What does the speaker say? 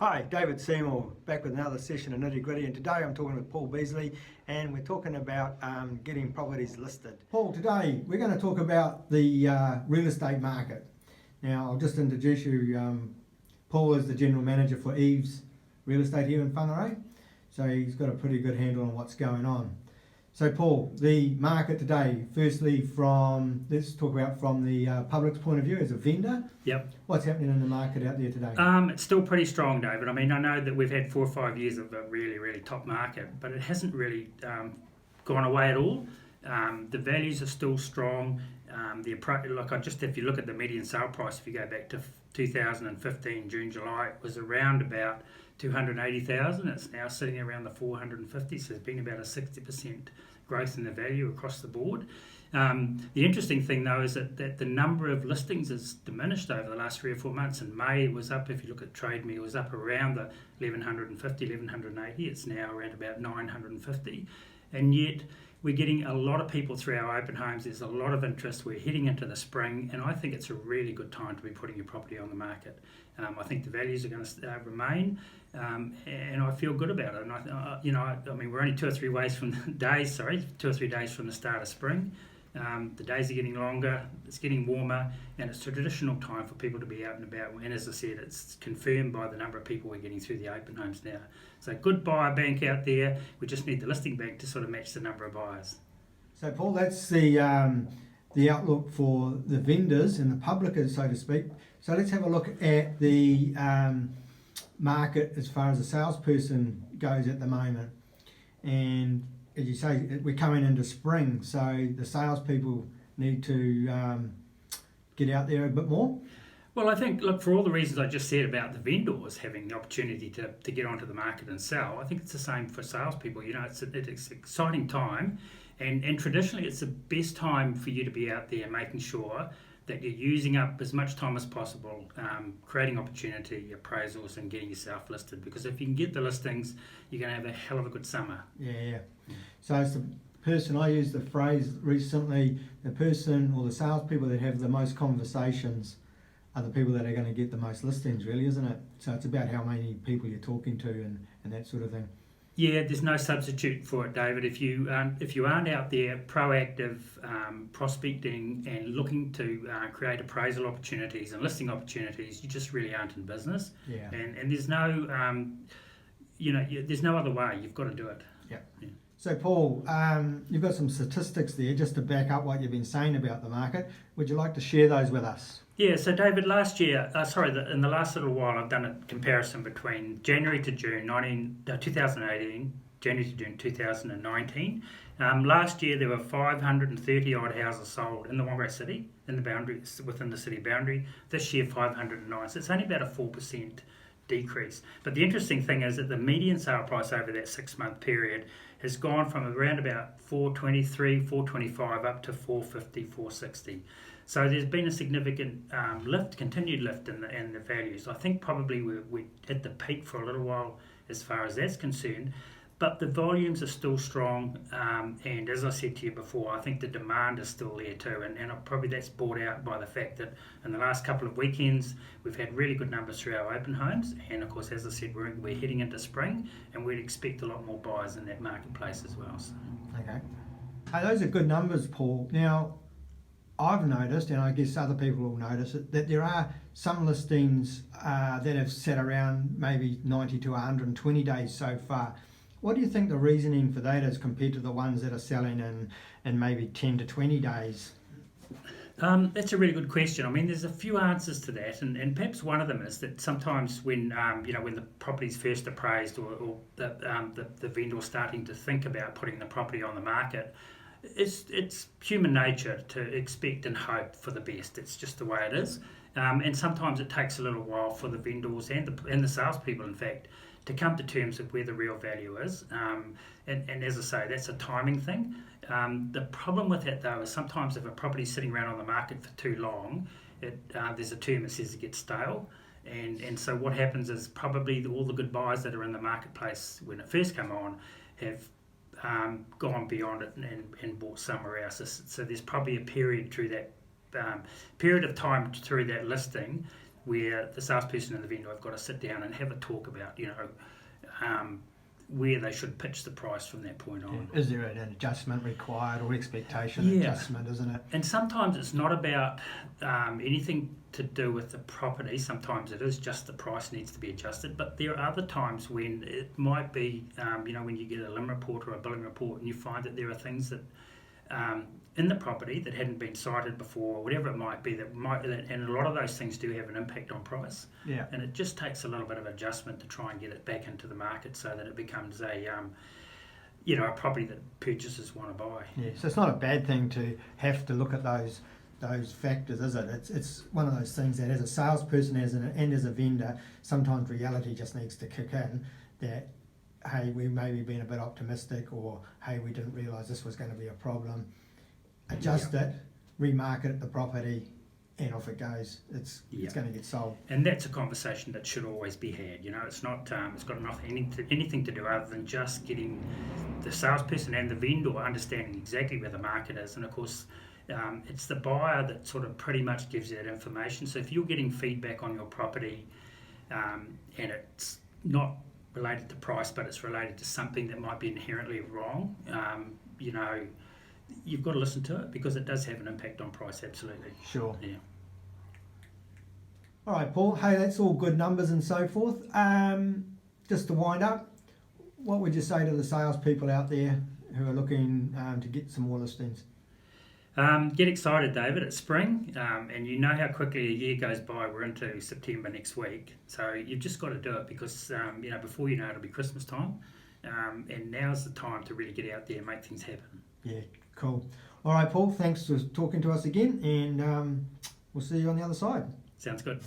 Hi, David Seymour, back with another session of Nitty Gritty, and today I'm talking with Paul Beasley, and we're talking about getting properties listed. Paul, today we're going to talk about the real estate market. Now, I'll just introduce you. Paul is the General Manager for Eve's Real Estate here in Whangarei, so he's got a pretty good handle on what's going on. So Paul, the market today, firstly let's talk about from the public's point of view as a vendor. Yep. What's happening in the market out there today? It's still pretty strong, David. I mean, I know that we've had 4 or 5 years of a really, really top market, but it hasn't really gone away at all. The values are still strong. If you look at the median sale price, if you go back to 2015, June, July, it was around about 280,000. It's now sitting around the 450, so there's been about a 60% growth in the value across the board. The interesting thing though is that the number of listings has diminished over the last 3 or 4 months. In May it was up, if you look at Trade Me, it was up around the 1180. It's now around about 950, and yet we're getting a lot of people through our open homes. There's a lot of interest. We're heading into the spring, and I think it's a really good time to be putting your property on the market. I think the values are going to remain, and I feel good about it. And I mean, we're only 2 or 3 days from the start of spring. The days are getting longer, it's getting warmer, and it's a traditional time for people to be out and about. And as I said, it's confirmed by the number of people we're getting through the open homes now. So good buyer bank out there. We just need the listing bank to sort of match the number of buyers. So Paul, that's the outlook for the vendors and the public, so to speak. So let's have a look at the market as far as a salesperson goes at the moment. And as you say, we're coming into spring, so the salespeople need to get out there a bit more. Well, I think, look, for all the reasons I just said about the vendors having the opportunity to get onto the market and sell, I think it's the same for salespeople. You know, it's an exciting time, and traditionally it's the best time for you to be out there making sure that you're using up as much time as possible, creating opportunity, appraisals, and getting yourself listed. Because if you can get the listings, you're going to have a hell of a good summer. Yeah. So it's the person, I used the phrase recently, the person or the salespeople that have the most conversations are the people that are going to get the most listings, really, isn't it? So it's about how many people you're talking to and that sort of thing. Yeah, there's no substitute for it, David. If you aren't out there proactive, prospecting and looking to create appraisal opportunities and listing opportunities, you just really aren't in business. Yeah. And there's no, there's no other way. You've got to do it. Yeah. So Paul, you've got some statistics there just to back up what you've been saying about the market. Would you like to share those with us? Yeah, so David, in the last little while, I've done a comparison between January to June 2018, January to June 2019. Last year, there were 530 odd houses sold in the Whangarei city, within the city boundary. This year, 509. So it's only about a 4% decrease. But the interesting thing is that the median sale price over that 6-month period has gone from around about 423, 425 up to 450, 460. So there's been a significant continued lift in the values. I think probably we're at the peak for a little while as far as that's concerned, but the volumes are still strong, and as I said to you before, I think the demand is still there too, and probably that's brought out by the fact that in the last couple of weekends we've had really good numbers through our open homes, and of course, as I said, we're heading into spring, and we'd expect a lot more buyers in that marketplace as well. So. Okay. Those are good numbers, Paul. Now, I've noticed, and I guess other people will notice it, that there are some listings that have sat around maybe 90 to 120 days so far. What do you think the reasoning for that is compared to the ones that are selling in maybe 10 to 20 days? That's a really good question. I mean, there's a few answers to that, and perhaps one of them is that sometimes when when the property's first appraised or the vendor's starting to think about putting the property on the market, it's human nature to expect and hope for the best. It's just the way it is, and sometimes it takes a little while for the vendors and the salespeople, in fact, to come to terms with where the real value is. And as I say, that's a timing thing. The problem with that though is sometimes if a property's sitting around on the market for too long, there's a term that says it gets stale. And so what happens is probably all the good buyers that are in the marketplace when it first came on have gone beyond it and bought somewhere else. So there's probably a period through that period of time through that listing where the salesperson and the vendor have got to sit down and have a talk about, where they should pitch the price from that point on. Is there an adjustment required or expectation adjustment, isn't it? And sometimes it's not about anything to do with the property. Sometimes it is just the price needs to be adjusted. But there are other times when it might be, when you get a limb report or a billing report and you find that there are things that in the property that hadn't been cited before, whatever it might be, and a lot of those things do have an impact on price. Yeah. And it just takes a little bit of adjustment to try and get it back into the market so that it becomes a property that purchasers want to buy. Yeah. So it's not a bad thing to have to look at those factors, is it? It's one of those things that as a salesperson and as a vendor, sometimes reality just needs to kick in that, hey, we maybe been a bit optimistic, or hey, we didn't realise this was going to be a problem. Adjust it, remarket the property, and off it goes. It's going to get sold. And that's a conversation that should always be had. It's not. It's got anything to do other than just getting the salesperson and the vendor understanding exactly where the market is. And of course, it's the buyer that sort of pretty much gives you that information. So if you're getting feedback on your property, and it's not related to price, but it's related to something that might be inherently wrong, you've got to listen to it because it does have an impact on price, absolutely. Sure. Yeah. All right, Paul. Hey, that's all good numbers and so forth. Just to wind up, what would you say to the salespeople out there who are looking to get some more listings? Get excited, David. It's spring, and you know how quickly a year goes by. We're into September next week, so you've just got to do it because before you know it'll be Christmas time, and now's the time to really get out there and make things happen. Yeah, cool. All right, Paul. Thanks for talking to us again, and we'll see you on the other side. Sounds good.